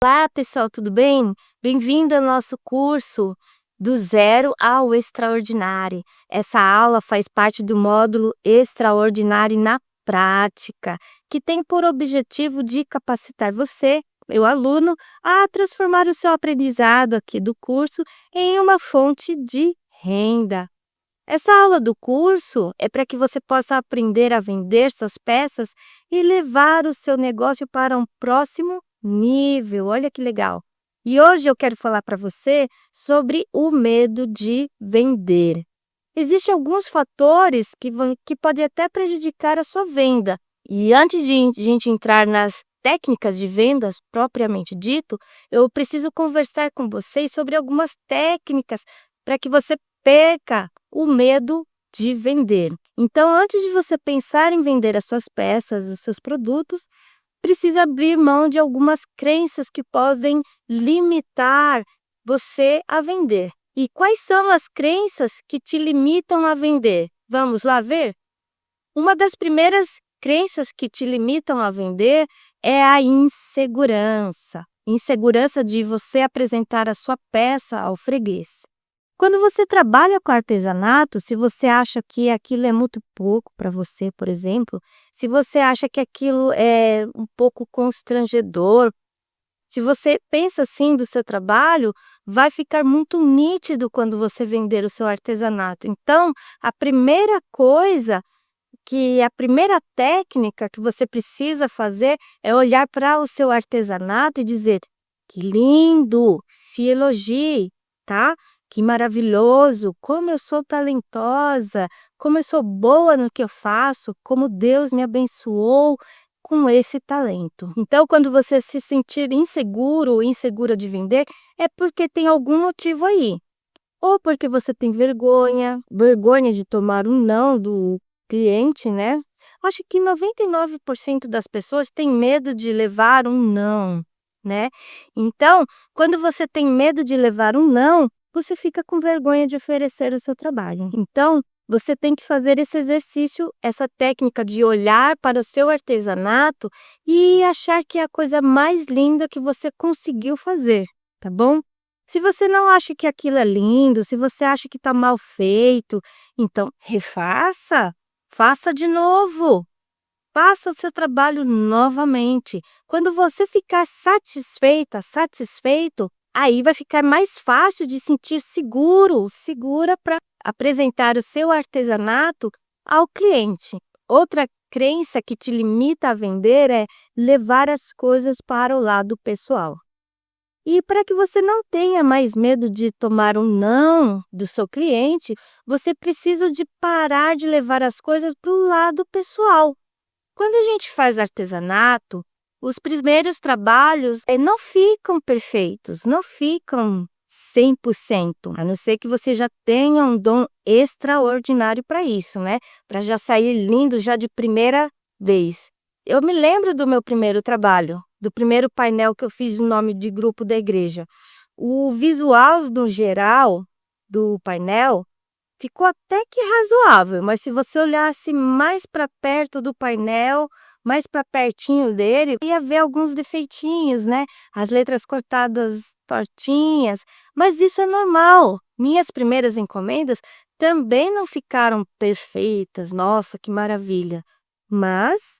Olá, pessoal, tudo bem? Bem-vindo ao nosso curso do Zero ao Extraordinário. Essa aula faz parte do módulo Extraordinário na Prática, que tem por objetivo de capacitar você, meu aluno, a transformar o seu aprendizado aqui do curso em uma fonte de renda. Essa aula do curso é para que você possa aprender a vender suas peças e levar o seu negócio para um próximo nível. Olha que legal! E hoje eu quero falar para você sobre o medo de vender. Existem alguns fatores que podem até prejudicar a sua venda. E antes de a gente entrar nas técnicas de vendas propriamente dito, eu preciso conversar com vocês sobre algumas técnicas para que você perca o medo de vender. Então, antes de você pensar em vender as suas peças, os seus produtos, precisa abrir mão de algumas crenças que podem limitar você a vender. E quais são as crenças que te limitam a vender? Vamos lá ver? Uma das primeiras crenças que te limitam a vender é a insegurança. Insegurança de você apresentar a sua peça ao freguês. Quando você trabalha com artesanato, se você acha que aquilo é muito pouco para você, por exemplo, se você acha que aquilo é um pouco constrangedor, se você pensa assim do seu trabalho, vai ficar muito nítido quando você vender o seu artesanato. Então, a primeira técnica que você precisa fazer é olhar para o seu artesanato e dizer: que lindo, se elogie, tá? Que maravilhoso, como eu sou talentosa, como eu sou boa no que eu faço, como Deus me abençoou com esse talento. Então, quando você se sentir inseguro ou insegura de vender, é porque tem algum motivo aí. Ou porque você tem vergonha de tomar um não do cliente, né? Acho que 99% das pessoas têm medo de levar um não, né? Então, quando você tem medo de levar um não, você fica com vergonha de oferecer o seu trabalho. Então, você tem que fazer esse exercício, essa técnica de olhar para o seu artesanato e achar que é a coisa mais linda que você conseguiu fazer, tá bom? Se você não acha que aquilo é lindo, se você acha que está mal feito, então refaça, faça de novo. Faça o seu trabalho novamente. Quando você ficar satisfeito, aí vai ficar mais fácil de sentir segura para apresentar o seu artesanato ao cliente. Outra crença que te limita a vender é levar as coisas para o lado pessoal. E para que você não tenha mais medo de tomar um não do seu cliente, você precisa de parar de levar as coisas para o lado pessoal. Quando a gente faz artesanato, os primeiros trabalhos não ficam perfeitos, não ficam 100%, a não ser que você já tenha um dom extraordinário para isso, né? Para já sair lindo já de primeira vez. Eu me lembro do meu primeiro trabalho, do primeiro painel que eu fiz no nome de grupo da igreja. O visual no geral do painel ficou até que razoável, mas se você olhasse mais para perto do painel, mais para pertinho dele, ia ver alguns defeitinhos, né? As letras cortadas tortinhas, mas isso é normal. Minhas primeiras encomendas também não ficaram perfeitas, nossa, que maravilha. Mas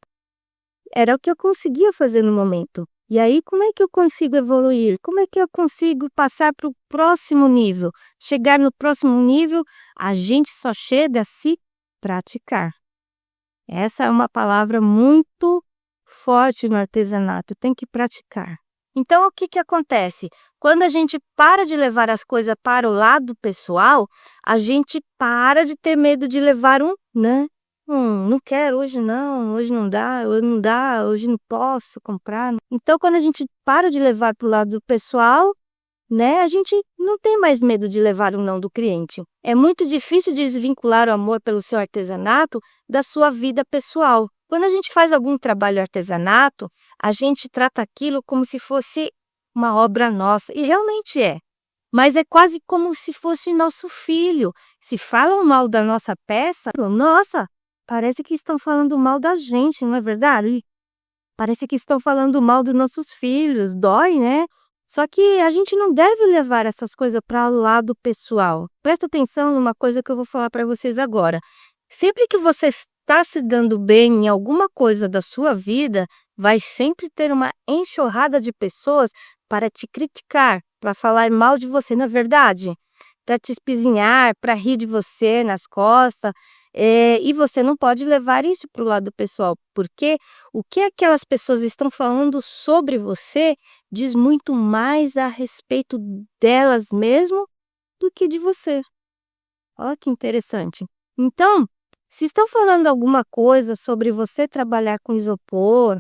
era o que eu conseguia fazer no momento. E aí, como é que eu consigo evoluir? Como é que eu consigo passar para o próximo nível? Chegar no próximo nível, a gente só chega a se praticar. Essa é uma palavra muito forte no artesanato, tem que praticar. Então, o que acontece? Quando a gente para de levar as coisas para o lado pessoal, a gente para de ter medo de levar um não. Não quero, hoje não dá, hoje não posso comprar. Então, quando a gente para de levar para o lado pessoal, né, a gente não tem mais medo de levar um não do cliente. É muito difícil desvincular o amor pelo seu artesanato da sua vida pessoal. Quando a gente faz algum trabalho artesanato, a gente trata aquilo como se fosse uma obra nossa, e realmente é. Mas é quase como se fosse nosso filho. Se falam mal da nossa peça, nossa, parece que estão falando mal da gente, não é verdade? Parece que estão falando mal dos nossos filhos, dói, né? Só que a gente não deve levar essas coisas para o lado pessoal. Presta atenção numa coisa que eu vou falar para vocês agora. Sempre que você está se dando bem em alguma coisa da sua vida, vai sempre ter uma enxurrada de pessoas para te criticar, para falar mal de você, não é verdade? Para te espizinhar, para rir de você nas costas. E você não pode levar isso para o lado pessoal, porque o que aquelas pessoas estão falando sobre você diz muito mais a respeito delas mesmo do que de você. Olha que interessante. Então, se estão falando alguma coisa sobre você trabalhar com isopor,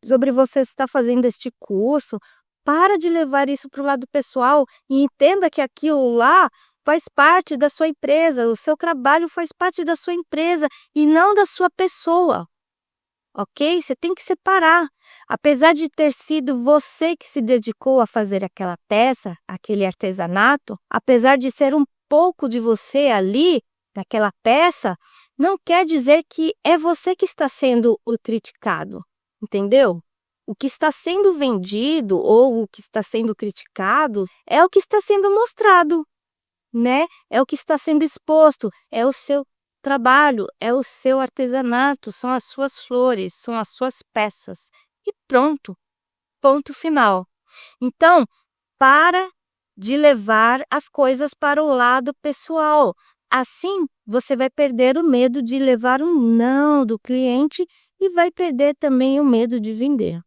sobre você estar fazendo este curso, para de levar isso para o lado pessoal e entenda que aquilo lá faz parte da sua empresa, o seu trabalho faz parte da sua empresa e não da sua pessoa, ok? Você tem que separar. Apesar de ter sido você que se dedicou a fazer aquela peça, aquele artesanato, apesar de ser um pouco de você ali, naquela peça, não quer dizer que é você que está sendo o criticado, entendeu? O que está sendo vendido ou o que está sendo criticado é o que está sendo mostrado, né? É o que está sendo exposto, é o seu trabalho, é o seu artesanato, são as suas flores, são as suas peças. E pronto, ponto final. Então, para de levar as coisas para o lado pessoal. Assim, você vai perder o medo de levar um não do cliente e vai perder também o medo de vender.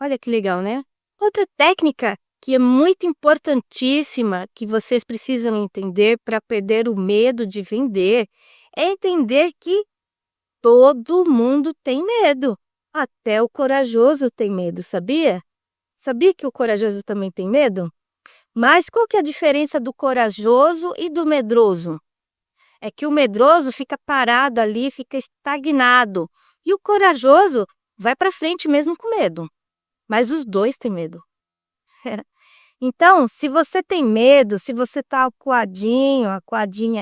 Olha que legal, né? Outra técnica que é muito importantíssima, que vocês precisam entender para perder o medo de vender, é entender que todo mundo tem medo. Até o corajoso tem medo, sabia? Sabia que o corajoso também tem medo? Mas qual que é a diferença do corajoso e do medroso? É que o medroso fica parado ali, fica estagnado. E o corajoso vai para frente mesmo com medo. Mas os dois têm medo. Então, se você tem medo, se você está acuadinha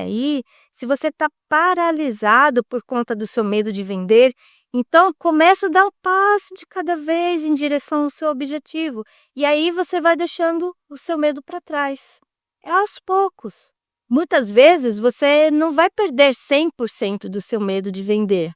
aí, se você está paralisado por conta do seu medo de vender, então começa a dar um passo de cada vez em direção ao seu objetivo. E aí você vai deixando o seu medo para trás. É aos poucos. Muitas vezes você não vai perder 100% do seu medo de vender.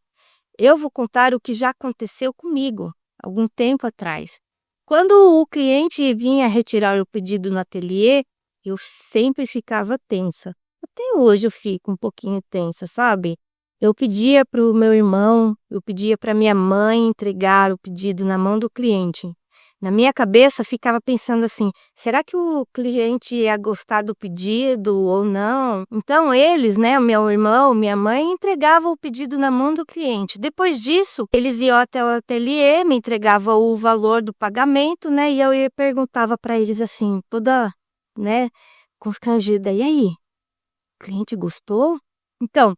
Eu vou contar o que já aconteceu comigo, algum tempo atrás. Quando o cliente vinha retirar o pedido no ateliê, eu sempre ficava tensa. Até hoje eu fico um pouquinho tensa, sabe? Eu pedia para o meu irmão, eu pedia para minha mãe entregar o pedido na mão do cliente. Na minha cabeça ficava pensando assim, será que o cliente ia gostar do pedido ou não? Então eles, né, o meu irmão, minha mãe, entregavam o pedido na mão do cliente. Depois disso, eles iam até o ateliê, me entregavam o valor do pagamento, né, e eu perguntava para eles assim, toda, né, constrangida, e aí, o cliente gostou? Então,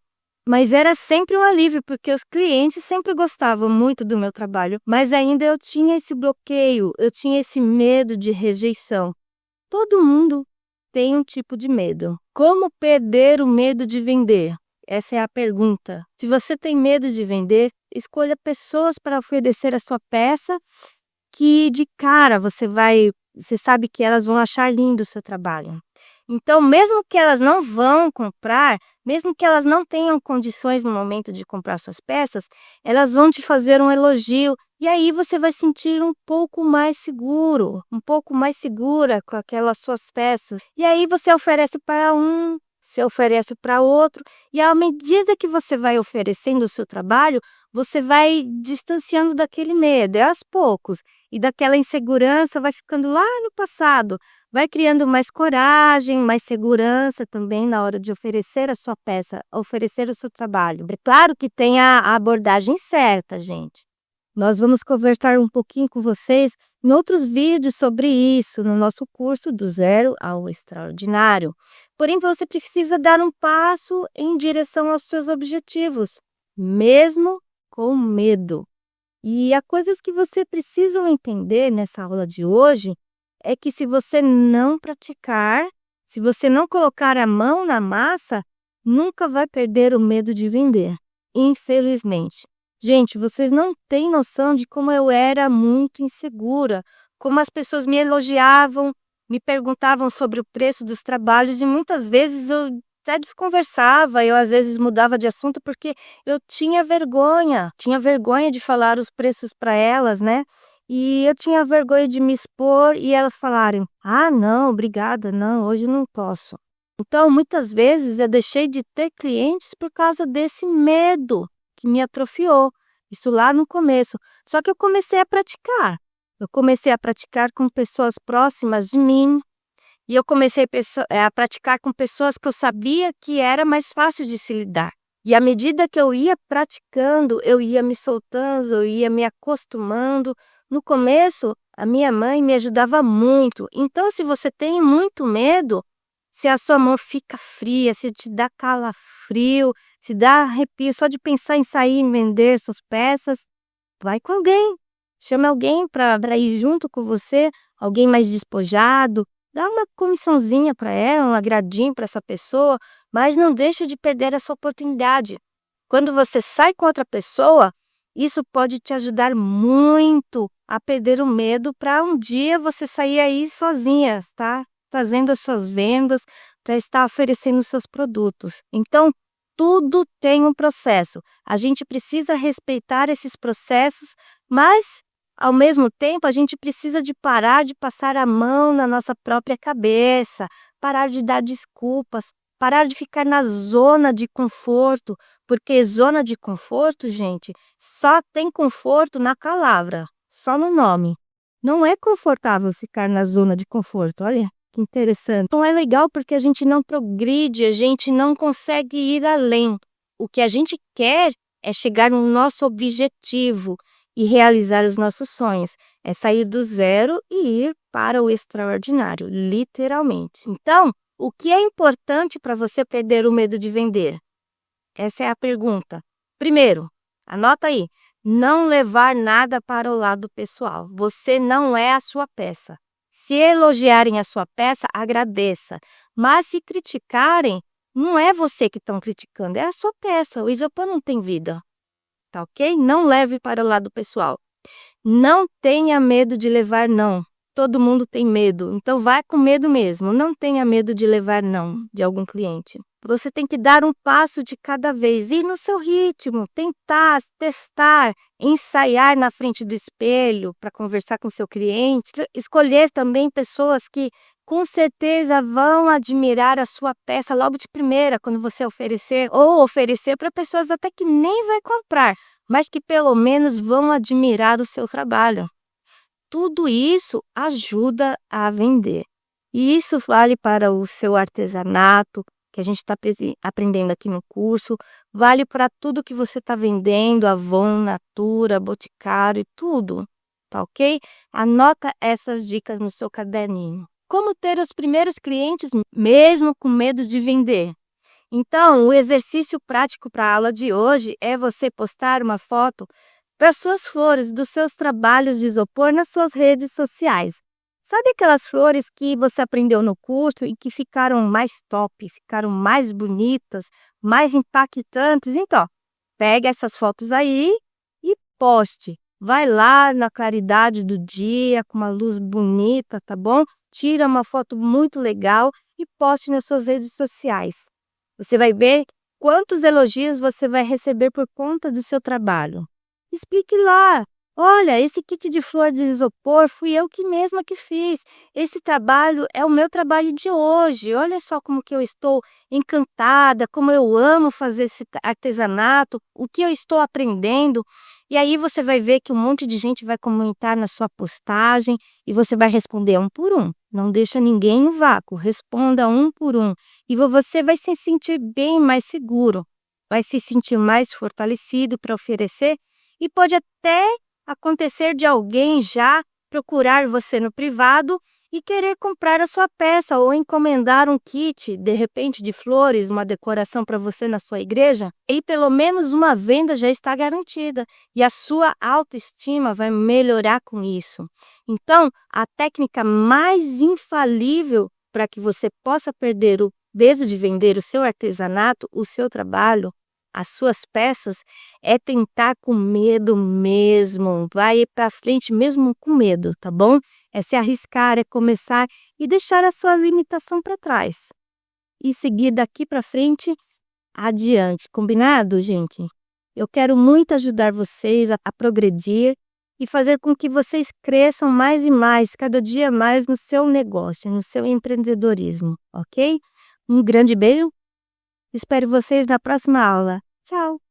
mas era sempre um alívio, porque os clientes sempre gostavam muito do meu trabalho, mas ainda eu tinha esse bloqueio, eu tinha esse medo de rejeição. Todo mundo tem um tipo de medo. Como perder o medo de vender? Essa é a pergunta. Se você tem medo de vender, escolha pessoas para oferecer a sua peça que de cara você sabe que elas vão achar lindo o seu trabalho. Então, mesmo que elas não vão comprar, mesmo que elas não tenham condições no momento de comprar suas peças, elas vão te fazer um elogio e aí você vai sentir um pouco mais seguro, um pouco mais segura com aquelas suas peças. E aí você oferece para um, você oferece para outro, e à medida que você vai oferecendo o seu trabalho, você vai distanciando daquele medo, é aos poucos, e daquela insegurança vai ficando lá no passado. Vai criando mais coragem, mais segurança também na hora de oferecer a sua peça, oferecer o seu trabalho. É claro que tem a abordagem certa, gente. Nós vamos conversar um pouquinho com vocês em outros vídeos sobre isso, no nosso curso do Zero ao Extraordinário. Porém, você precisa dar um passo em direção aos seus objetivos, mesmo com medo. E há coisas que você precisa entender nessa aula de hoje, é que se você não praticar, se você não colocar a mão na massa, nunca vai perder o medo de vender, infelizmente. Gente, vocês não têm noção de como eu era muito insegura, como as pessoas me elogiavam, me perguntavam sobre o preço dos trabalhos e muitas vezes eu até desconversava, eu às vezes mudava de assunto porque eu tinha vergonha de falar os preços para elas, né? E eu tinha vergonha de me expor e elas falarem: "Ah, não, obrigada, não, hoje não posso". Então, muitas vezes eu deixei de ter clientes por causa desse medo que me atrofiou. Isso lá no começo. Só que eu comecei a praticar. Eu comecei a praticar com pessoas próximas de mim e eu comecei a praticar com pessoas que eu sabia que era mais fácil de se lidar. E à medida que eu ia praticando, eu ia me soltando, eu ia me acostumando. No começo, a minha mãe me ajudava muito. Então, se você tem muito medo, se a sua mão fica fria, se te dá calafrio, se dá arrepio só de pensar em sair e vender suas peças, vai com alguém. Chama alguém para ir junto com você, alguém mais despojado. Dá uma comissãozinha para ela, um agradinho para essa pessoa, mas não deixa de perder essa oportunidade. Quando você sai com outra pessoa, isso pode te ajudar muito a perder o medo para um dia você sair aí sozinha, tá? Fazendo as suas vendas, para estar oferecendo os seus produtos. Então, tudo tem um processo. A gente precisa respeitar esses processos, mas ao mesmo tempo a gente precisa de parar de passar a mão na nossa própria cabeça, parar de dar desculpas, parar de ficar na zona de conforto, porque zona de conforto, gente, só tem conforto na palavra, só no nome. Não é confortável ficar na zona de conforto, olha que interessante. Não é legal porque a gente não progride, a gente não consegue ir além. O que a gente quer é chegar no nosso objetivo e realizar os nossos sonhos. É sair do zero e ir para o extraordinário, literalmente. Então, o que é importante para você perder o medo de vender? Essa é a pergunta. Primeiro, anota aí, não levar nada para o lado pessoal. Você não é a sua peça. Se elogiarem a sua peça, agradeça. Mas se criticarem, não é você que estão criticando, é a sua peça. O isopor não tem vida, tá ok? Não leve para o lado pessoal. Não tenha medo de levar não. Todo mundo tem medo, então vai com medo mesmo. Não tenha medo de levar não de algum cliente. Você tem que dar um passo de cada vez, ir no seu ritmo, tentar, testar, ensaiar na frente do espelho para conversar com seu cliente. Escolher também pessoas que com certeza vão admirar a sua peça logo de primeira quando você oferecer, ou oferecer para pessoas até que nem vai comprar, mas que pelo menos vão admirar o seu trabalho. Tudo isso ajuda a vender. E isso vale para o seu artesanato, que a gente está aprendendo aqui no curso, vale para tudo que você está vendendo, Avon, Natura, Boticário, tudo, tá ok? Anota essas dicas no seu caderninho. Como ter os primeiros clientes mesmo com medo de vender? Então, o exercício prático para a aula de hoje é você postar uma foto das suas flores, dos seus trabalhos de isopor nas suas redes sociais. Sabe aquelas flores que você aprendeu no curso e que ficaram mais top, ficaram mais bonitas, mais impactantes? Então, pegue essas fotos aí e poste. Vai lá na claridade do dia, com uma luz bonita, tá bom? Tira uma foto muito legal e poste nas suas redes sociais. Você vai ver quantos elogios você vai receber por conta do seu trabalho. Explique lá. Olha, esse kit de flor de isopor fui eu que mesma que fiz. Esse trabalho é o meu trabalho de hoje. Olha só como que eu estou encantada, como eu amo fazer esse artesanato, o que eu estou aprendendo. E aí você vai ver que um monte de gente vai comentar na sua postagem e você vai responder um por um. Não deixa ninguém no vácuo, responda um por um. E você vai se sentir bem mais seguro, vai se sentir mais fortalecido para oferecer. E pode até acontecer de alguém já procurar você no privado e querer comprar a sua peça ou encomendar um kit, de repente, de flores, uma decoração para você na sua igreja. E pelo menos uma venda já está garantida e a sua autoestima vai melhorar com isso. Então, a técnica mais infalível para que você possa perder o peso de vender o seu artesanato, o seu trabalho, as suas peças é tentar com medo mesmo, vai para frente mesmo com medo, tá bom? É se arriscar, é começar e deixar a sua limitação para trás. E seguir daqui para frente adiante, combinado, gente? Eu quero muito ajudar vocês a progredir e fazer com que vocês cresçam mais e mais, cada dia mais no seu negócio, no seu empreendedorismo, ok? Um grande beijo, espero vocês na próxima aula. Tchau!